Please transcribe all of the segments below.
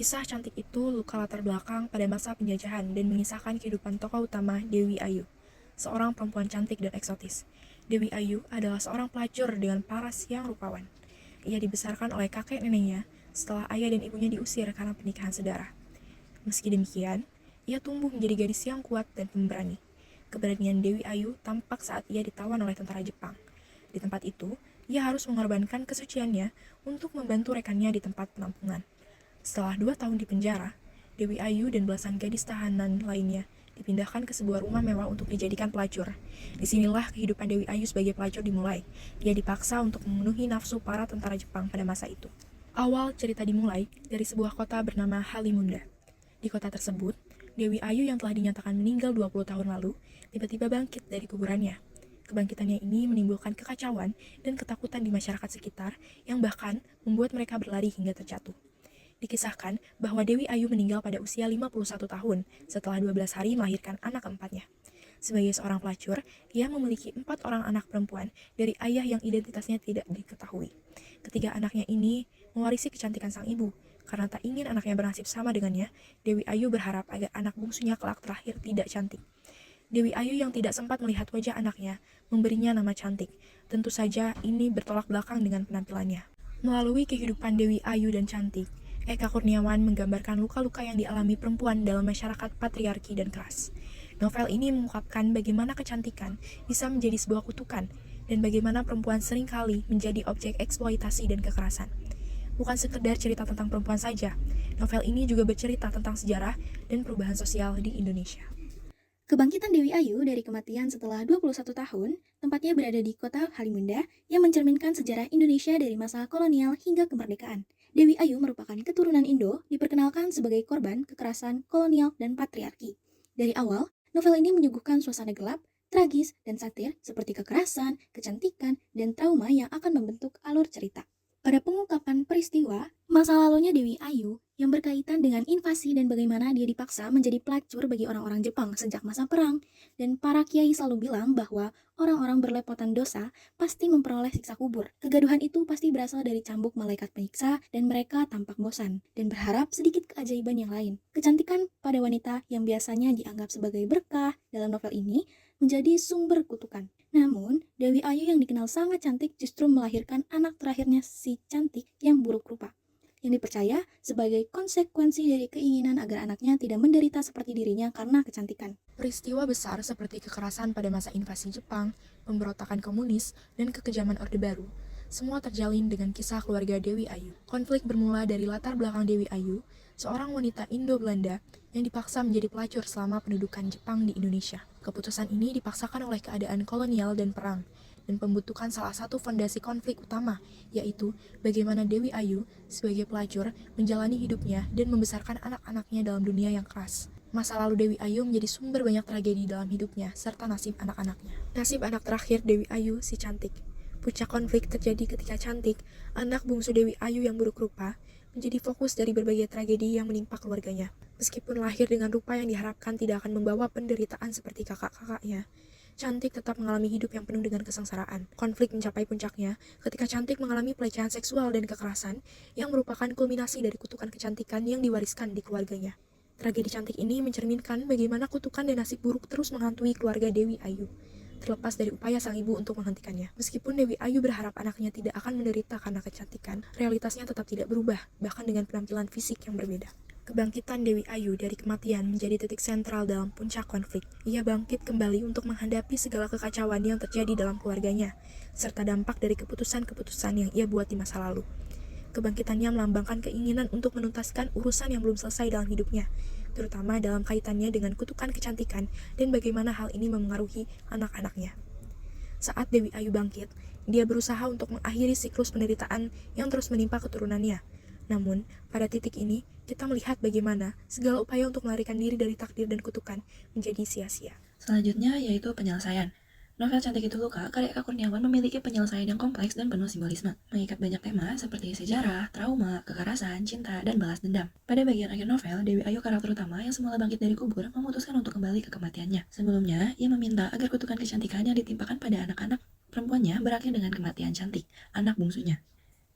Kisah Cantik itu luka latar belakang pada masa penjajahan dan mengisahkan kehidupan tokoh utama Dewi Ayu, seorang perempuan cantik dan eksotis. Dewi Ayu adalah seorang pelacur dengan paras yang rupawan. Ia dibesarkan oleh kakek neneknya setelah ayah dan ibunya diusir karena pernikahan sedara. Meski demikian, ia tumbuh menjadi gadis yang kuat dan pemberani. Keberanian Dewi Ayu tampak saat ia ditawan oleh tentara Jepang. Di tempat itu, ia harus mengorbankan kesuciannya untuk membantu rekannya di tempat penampungan. Setelah 2 tahun di penjara, Dewi Ayu dan belasan gadis tahanan lainnya dipindahkan ke sebuah rumah mewah untuk dijadikan pelacur. Disinilah kehidupan Dewi Ayu sebagai pelacur dimulai. Ia dipaksa untuk memenuhi nafsu para tentara Jepang pada masa itu. Awal cerita dimulai dari sebuah kota bernama Halimunda. Di kota tersebut, Dewi Ayu yang telah dinyatakan meninggal 20 tahun lalu, tiba-tiba bangkit dari kuburannya. Kebangkitannya ini menimbulkan kekacauan dan ketakutan di masyarakat sekitar yang bahkan membuat mereka berlari hingga terjatuh. Dikisahkan bahwa Dewi Ayu meninggal pada usia 51 tahun setelah 12 hari melahirkan anak keempatnya. Sebagai seorang pelacur, ia memiliki 4 orang anak perempuan dari ayah yang identitasnya tidak diketahui. Ketiga anaknya ini mewarisi kecantikan sang ibu. Karena tak ingin anaknya bernasib sama dengannya, Dewi Ayu berharap agar anak bungsunya kelak terakhir tidak cantik. Dewi Ayu yang tidak sempat melihat wajah anaknya memberinya nama Cantik. Tentu saja ini bertolak belakang dengan penampilannya. Melalui kehidupan Dewi Ayu dan Cantik, Eka Kurniawan menggambarkan luka-luka yang dialami perempuan dalam masyarakat patriarki dan keras. Novel ini mengungkapkan bagaimana kecantikan bisa menjadi sebuah kutukan dan bagaimana perempuan seringkali menjadi objek eksploitasi dan kekerasan. Bukan sekedar cerita tentang perempuan saja, novel ini juga bercerita tentang sejarah dan perubahan sosial di Indonesia. Kebangkitan Dewi Ayu dari kematian setelah 21 tahun, tempatnya berada di kota Halimunda yang mencerminkan sejarah Indonesia dari masa kolonial hingga kemerdekaan. Dewi Ayu merupakan keturunan Indo, diperkenalkan sebagai korban kekerasan kolonial dan patriarki. Dari awal, novel ini menyuguhkan suasana gelap, tragis, dan satir seperti kekerasan, kecantikan, dan trauma yang akan membentuk alur cerita. Pada pengungkapan peristiwa, masa lalunya Dewi Ayu yang berkaitan dengan invasi dan bagaimana dia dipaksa menjadi pelacur bagi orang-orang Jepang sejak masa perang. Dan para kiai selalu bilang bahwa orang-orang berlepotan dosa pasti memperoleh siksa kubur. Kegaduhan itu pasti berasal dari cambuk malaikat penyiksa dan mereka tampak bosan dan berharap sedikit keajaiban yang lain. Kecantikan pada wanita yang biasanya dianggap sebagai berkah dalam novel ini menjadi sumber kutukan. Namun, Dewi Ayu yang dikenal sangat cantik justru melahirkan anak terakhirnya si cantik yang buruk rupa, yang dipercaya sebagai konsekuensi dari keinginan agar anaknya tidak menderita seperti dirinya karena kecantikan. Peristiwa besar seperti kekerasan pada masa invasi Jepang, pemberontakan komunis, dan kekejaman Orde Baru, semua terjalin dengan kisah keluarga Dewi Ayu. Konflik bermula dari latar belakang Dewi Ayu, seorang wanita Indo-Belanda yang dipaksa menjadi pelacur selama pendudukan Jepang di Indonesia. Keputusan ini dipaksakan oleh keadaan kolonial dan perang, dan pembentukan salah satu fondasi konflik utama, yaitu bagaimana Dewi Ayu sebagai pelacur menjalani hidupnya dan membesarkan anak-anaknya dalam dunia yang keras. Masa lalu Dewi Ayu menjadi sumber banyak tragedi dalam hidupnya, serta nasib anak-anaknya. Nasib anak terakhir Dewi Ayu, si Cantik. Puncak konflik terjadi ketika Cantik, anak bungsu Dewi Ayu yang buruk rupa, menjadi fokus dari berbagai tragedi yang menimpa keluarganya. Meskipun lahir dengan rupa yang diharapkan tidak akan membawa penderitaan seperti kakak-kakaknya, Cantik tetap mengalami hidup yang penuh dengan kesengsaraan. Konflik mencapai puncaknya ketika Cantik mengalami pelecehan seksual dan kekerasan yang merupakan kulminasi dari kutukan kecantikan yang diwariskan di keluarganya. Tragedi Cantik ini mencerminkan bagaimana kutukan dan nasib buruk terus menghantui keluarga Dewi Ayu, terlepas dari upaya sang ibu untuk menghentikannya. Meskipun Dewi Ayu berharap anaknya tidak akan menderita karena kecantikan, realitasnya tetap tidak berubah, bahkan dengan penampilan fisik yang berbeda. Kebangkitan Dewi Ayu dari kematian menjadi titik sentral dalam puncak konflik. Ia bangkit kembali untuk menghadapi segala kekacauan yang terjadi dalam keluarganya, serta dampak dari keputusan-keputusan yang ia buat di masa lalu. Kebangkitannya melambangkan keinginan untuk menuntaskan urusan yang belum selesai dalam hidupnya, terutama dalam kaitannya dengan kutukan kecantikan dan bagaimana hal ini memengaruhi anak-anaknya. Saat Dewi Ayu bangkit, dia berusaha untuk mengakhiri siklus penderitaan yang terus menimpa keturunannya. Namun, pada titik ini, kita melihat bagaimana segala upaya untuk melarikan diri dari takdir dan kutukan menjadi sia-sia. Selanjutnya yaitu penyelesaian. Novel Cantik Itu Luka karya Eka Kurniawan memiliki penyelesaian yang kompleks dan penuh simbolisme, mengikat banyak tema seperti sejarah, trauma, kekerasan, cinta, dan balas dendam. Pada bagian akhir novel, Dewi Ayu karakter utama yang semula bangkit dari kubur memutuskan untuk kembali ke kematiannya. Sebelumnya, ia meminta agar kutukan kecantikan yang ditimpakan pada anak-anak perempuannya berakhir dengan kematian Cantik, anak bungsunya.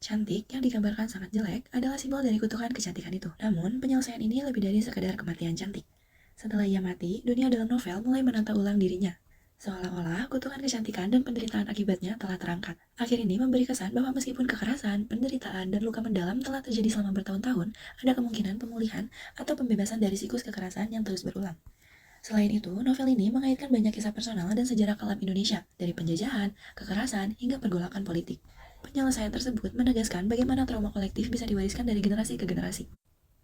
Cantik yang digambarkan sangat jelek adalah simbol dari kutukan kecantikan itu. Namun, penyelesaian ini lebih dari sekedar kematian cantik. Setelah ia mati, dunia dalam novel mulai menata ulang dirinya. Seolah-olah kutukan kecantikan dan penderitaan akibatnya telah terangkat. Akhir ini memberi kesan bahwa meskipun kekerasan, penderitaan, dan luka mendalam telah terjadi selama bertahun-tahun, ada kemungkinan pemulihan atau pembebasan dari siklus kekerasan yang terus berulang. Selain itu, novel ini mengaitkan banyak kisah personal dan sejarah kelam Indonesia, dari penjajahan, kekerasan, hingga pergolakan politik. Penyelesaian tersebut menegaskan bagaimana trauma kolektif bisa diwariskan dari generasi ke generasi.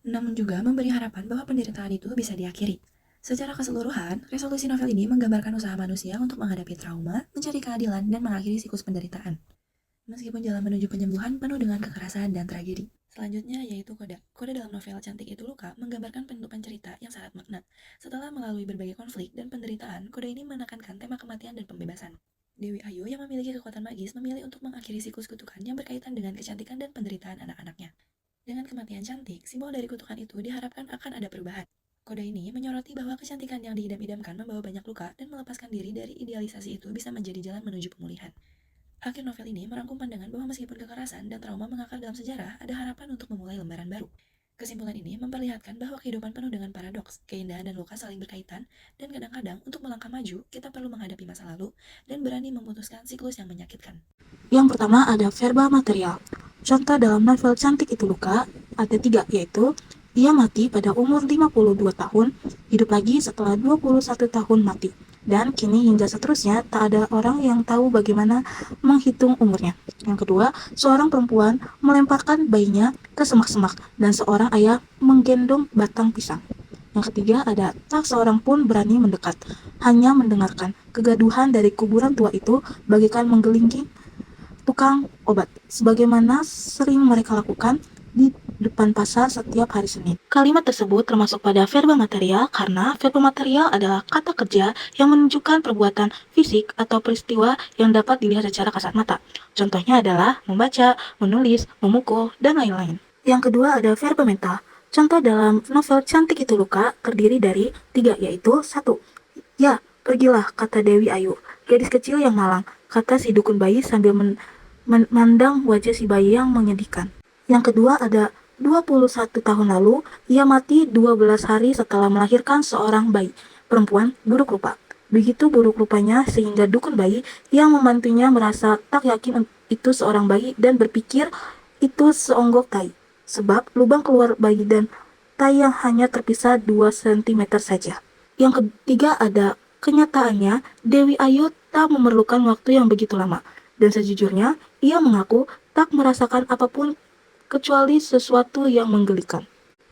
Namun juga memberi harapan bahwa penderitaan itu bisa diakhiri. Secara keseluruhan, resolusi novel ini menggambarkan usaha manusia untuk menghadapi trauma, mencari keadilan, dan mengakhiri siklus penderitaan. Meskipun jalan menuju penyembuhan penuh dengan kekerasan dan tragedi. Selanjutnya yaitu Koda. Koda dalam novel Cantik Itu Luka menggambarkan penutupan cerita yang syarat makna. Setelah melalui berbagai konflik dan penderitaan, Koda ini menekankan tema kematian dan pembebasan. Dewi Ayu yang memiliki kekuatan magis memilih untuk mengakhiri siklus kutukan yang berkaitan dengan kecantikan dan penderitaan anak-anaknya. Dengan kematian cantik, simbol dari kutukan itu diharapkan akan ada perubahan. Koda ini menyoroti bahwa kecantikan yang diidam-idamkan membawa banyak luka dan melepaskan diri dari idealisasi itu bisa menjadi jalan menuju pemulihan. Akhir novel ini merangkum pandangan bahwa meskipun kekerasan dan trauma mengakar dalam sejarah, ada harapan untuk memulai lembaran baru. Kesimpulan ini memperlihatkan bahwa kehidupan penuh dengan paradoks, keindahan dan luka saling berkaitan, dan kadang-kadang untuk melangkah maju, kita perlu menghadapi masa lalu dan berani memutuskan siklus yang menyakitkan. Yang pertama ada verba material. Contoh dalam novel Cantik Itu Luka ada 3, yaitu ia mati pada umur 52 tahun, hidup lagi setelah 21 tahun mati. Dan kini hingga seterusnya tak ada orang yang tahu bagaimana menghitung umurnya. Yang kedua, seorang perempuan melemparkan bayinya ke semak-semak dan seorang ayah menggendong batang pisang. Yang ketiga ada tak seorang pun berani mendekat, hanya mendengarkan. Kegaduhan dari kuburan tua itu bagaikan menggelinding tukang obat, sebagaimana sering mereka lakukan di depan pasar setiap hari Senin. Kalimat tersebut termasuk pada verba material karena verba material adalah kata kerja yang menunjukkan perbuatan fisik atau peristiwa yang dapat dilihat secara kasat mata. Contohnya adalah membaca, menulis, memukul, dan lain-lain. Yang kedua ada verba mental. Contoh dalam novel Cantik Itu Luka terdiri dari 3, yaitu 1. Ya, pergilah, kata Dewi Ayu. Gadis kecil yang malang, kata si dukun bayi sambil memandang wajah si bayi yang menyedihkan. Yang kedua ada 21 tahun lalu, ia mati 12 hari setelah melahirkan seorang bayi, perempuan buruk rupa. Begitu buruk rupanya sehingga dukun bayi yang membantunya merasa tak yakin itu seorang bayi dan berpikir itu seonggok tai. Sebab lubang keluar bayi dan tai yang hanya terpisah 2 cm saja. Yang ketiga ada kenyataannya, Dewi Ayu tak memerlukan waktu yang begitu lama. Dan sejujurnya, ia mengaku tak merasakan apapun kecuali sesuatu yang menggelikan.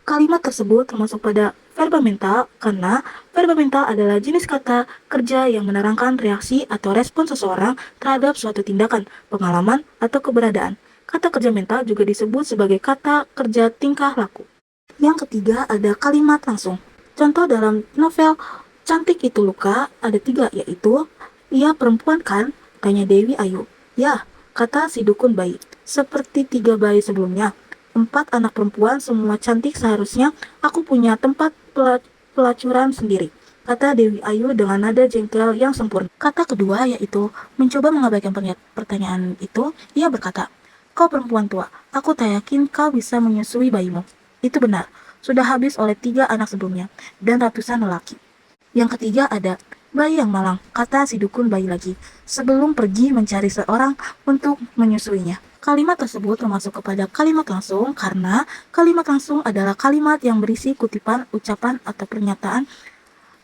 Kalimat tersebut termasuk pada verba mental karena verba mental adalah jenis kata kerja yang menerangkan reaksi atau respon seseorang terhadap suatu tindakan, pengalaman, atau keberadaan. Kata kerja mental juga disebut sebagai kata kerja tingkah laku. Yang ketiga ada kalimat langsung. Contoh dalam novel Cantik Itu Luka ada 3, yaitu ia perempuan kan? Tanya Dewi Ayu. Ya, kata si dukun bayi. Seperti 3 bayi sebelumnya, 4 anak perempuan semua cantik, seharusnya aku punya tempat pelacuran sendiri, kata Dewi Ayu dengan nada jengkel yang sempurna. Kata kedua yaitu mencoba mengabaikan pertanyaan itu, ia berkata, kau perempuan tua, aku tak yakin kau bisa menyusui bayimu. Itu benar, sudah habis oleh 3 anak sebelumnya, dan ratusan lelaki. Yang ketiga ada bayi yang malang, kata si dukun bayi lagi, sebelum pergi mencari seorang untuk menyusuinya. Kalimat tersebut termasuk kepada kalimat langsung karena kalimat langsung adalah kalimat yang berisi kutipan, ucapan, atau pernyataan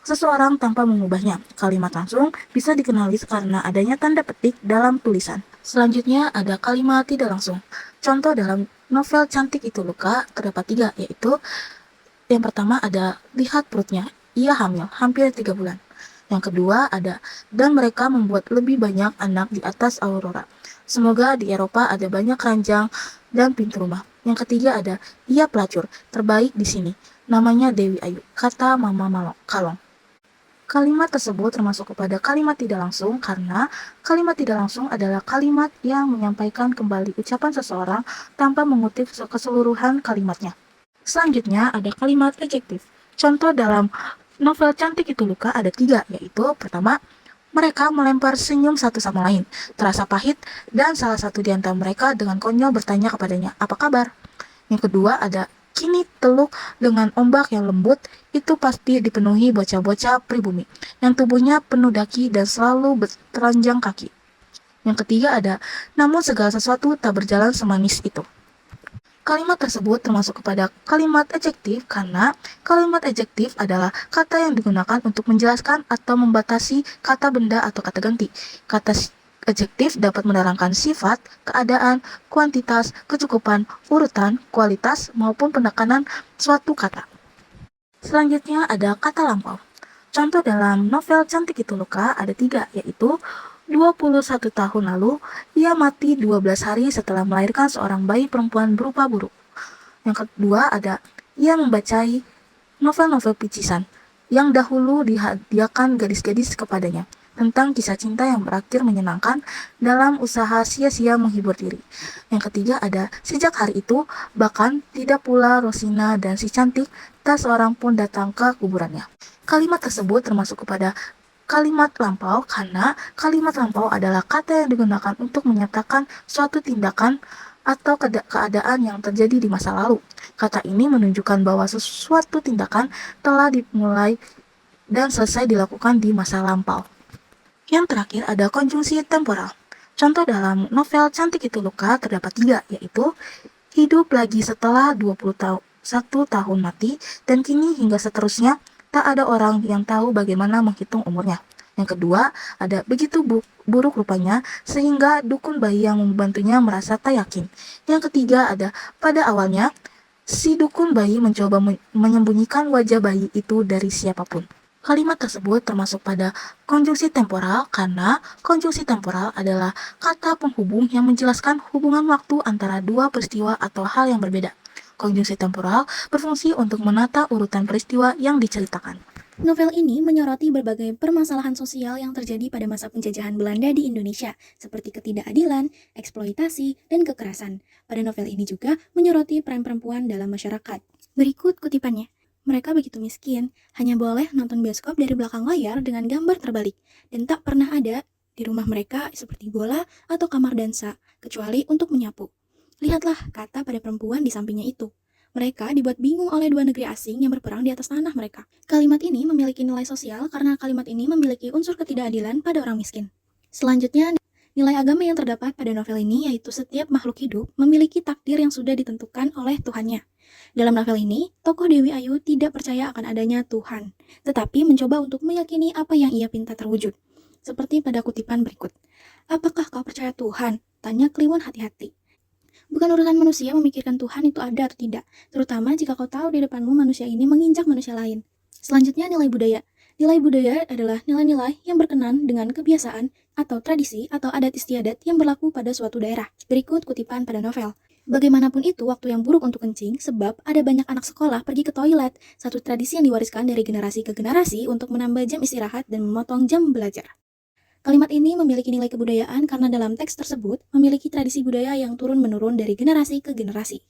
seseorang tanpa mengubahnya. Kalimat langsung bisa dikenali karena adanya tanda petik dalam tulisan. Selanjutnya ada kalimat tidak langsung. Contoh dalam novel Cantik Itu Luka terdapat 3, yaitu yang pertama ada lihat perutnya, ia hamil, hampir 3 bulan. Yang kedua ada, dan mereka membuat lebih banyak anak di atas Aurora. Semoga di Eropa ada banyak ranjang dan pintu rumah. Yang ketiga ada, ia pelacur, terbaik di sini. Namanya Dewi Ayu, kata Mama Kalong. Kalimat tersebut termasuk kepada kalimat tidak langsung karena kalimat tidak langsung adalah kalimat yang menyampaikan kembali ucapan seseorang tanpa mengutip keseluruhan kalimatnya. Selanjutnya ada kalimat adjektif. Contoh dalam novel Cantik Itu Luka ada 3, yaitu pertama, Mereka melempar senyum satu sama lain, terasa pahit, dan salah satu di antara mereka dengan konyol bertanya kepadanya, "Apa kabar?" Yang kedua ada kini teluk dengan ombak yang lembut, itu pasti dipenuhi bocah-bocah pribumi, yang tubuhnya penuh daki dan selalu bertelanjang kaki. Yang ketiga ada, namun segala sesuatu tak berjalan semanis itu. Kalimat tersebut termasuk kepada kalimat adjektif karena kalimat adjektif adalah kata yang digunakan untuk menjelaskan atau membatasi kata benda atau kata ganti. Kata adjektif dapat menerangkan sifat, keadaan, kuantitas, kecukupan, urutan, kualitas, maupun penekanan suatu kata. Selanjutnya ada kata lampau. Contoh dalam novel Cantik Itu Luka ada 3, yaitu 21 tahun lalu, ia mati 12 hari setelah melahirkan seorang bayi perempuan berupa buruk. Yang kedua ada, ia membacai novel-novel picisan yang dahulu dihadiahkan gadis-gadis kepadanya, tentang kisah cinta yang berakhir menyenangkan dalam usaha sia-sia menghibur diri. Yang ketiga ada, sejak hari itu, bahkan tidak pula Rosina dan si cantik, tak seorang pun datang ke kuburannya. Kalimat tersebut termasuk kepada kalimat lampau karena kalimat lampau adalah kata yang digunakan untuk menyatakan suatu tindakan atau keadaan yang terjadi di masa lalu. Kata ini menunjukkan bahwa sesuatu tindakan telah dimulai dan selesai dilakukan di masa lampau. Yang terakhir ada konjungsi temporal. Contoh dalam novel Cantik Itu Luka terdapat 3, yaitu hidup lagi setelah 21 tahun mati, dan kini hingga seterusnya, tak ada orang yang tahu bagaimana menghitung umurnya. Yang kedua, ada begitu buruk rupanya sehingga dukun bayi yang membantunya merasa tak yakin. Yang ketiga ada, pada awalnya, si dukun bayi mencoba menyembunyikan wajah bayi itu dari siapapun. Kalimat tersebut termasuk pada konjungsi temporal karena konjungsi temporal adalah kata penghubung yang menjelaskan hubungan waktu antara dua peristiwa atau hal yang berbeda. Konjungsi temporal berfungsi untuk menata urutan peristiwa yang diceritakan. Novel ini menyoroti berbagai permasalahan sosial yang terjadi pada masa penjajahan Belanda di Indonesia, seperti ketidakadilan, eksploitasi, dan kekerasan. Pada novel ini juga menyoroti peran perempuan dalam masyarakat. Berikut kutipannya. Mereka begitu miskin, hanya boleh nonton bioskop dari belakang layar dengan gambar terbalik, dan tak pernah ada di rumah mereka seperti bola atau kamar dansa, kecuali untuk menyapu. Lihatlah kata pada perempuan di sampingnya itu. Mereka dibuat bingung oleh dua negeri asing yang berperang di atas tanah mereka. Kalimat ini memiliki nilai sosial karena kalimat ini memiliki unsur ketidakadilan pada orang miskin. Selanjutnya, nilai agama yang terdapat pada novel ini yaitu setiap makhluk hidup memiliki takdir yang sudah ditentukan oleh Tuhannya. Dalam novel ini, tokoh Dewi Ayu tidak percaya akan adanya Tuhan, tetapi mencoba untuk meyakini apa yang ia pinta terwujud. Seperti pada kutipan berikut. Apakah kau percaya Tuhan? Tanya Kliwon hati-hati. Bukan urusan manusia memikirkan Tuhan itu ada atau tidak, terutama jika kau tahu di depanmu manusia ini menginjak manusia lain. Selanjutnya nilai budaya. Nilai budaya adalah nilai-nilai yang berkenan dengan kebiasaan atau tradisi atau adat istiadat yang berlaku pada suatu daerah. Berikut kutipan pada novel. Bagaimanapun itu waktu yang buruk untuk kencing sebab ada banyak anak sekolah pergi ke toilet, satu tradisi yang diwariskan dari generasi ke generasi untuk menambah jam istirahat dan memotong jam belajar. Kalimat ini memiliki nilai kebudayaan karena dalam teks tersebut memiliki tradisi budaya yang turun-menurun dari generasi ke generasi.